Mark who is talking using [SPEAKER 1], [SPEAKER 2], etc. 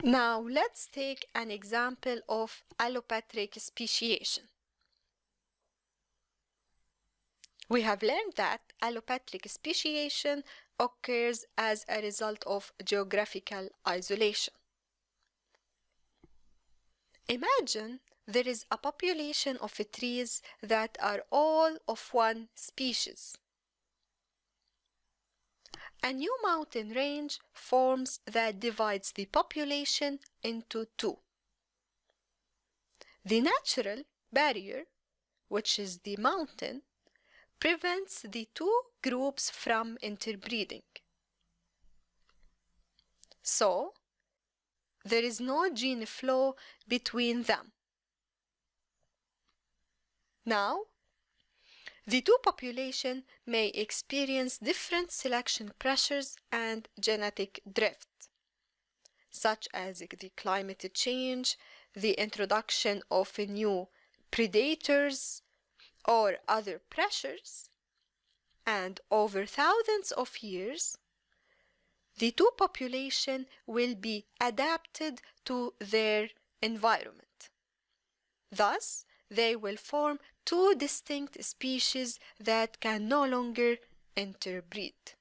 [SPEAKER 1] Now let's take an example of allopatric speciation. We have learned that allopatric speciation occurs as a result of geographical isolation. Imagine there is a population of trees that are all of one species. A new mountain range forms that divides the population into two. The natural barrier, which is the mountain, prevents the two groups from interbreeding. So, there is no gene flow between them. Now, the two populations may experience different selection pressures and genetic drift, such as the climate change, the introduction of new predators, or other pressures, and over thousands of years, the two populations will be adapted to their environment. Thus, they will form two distinct species that can no longer interbreed.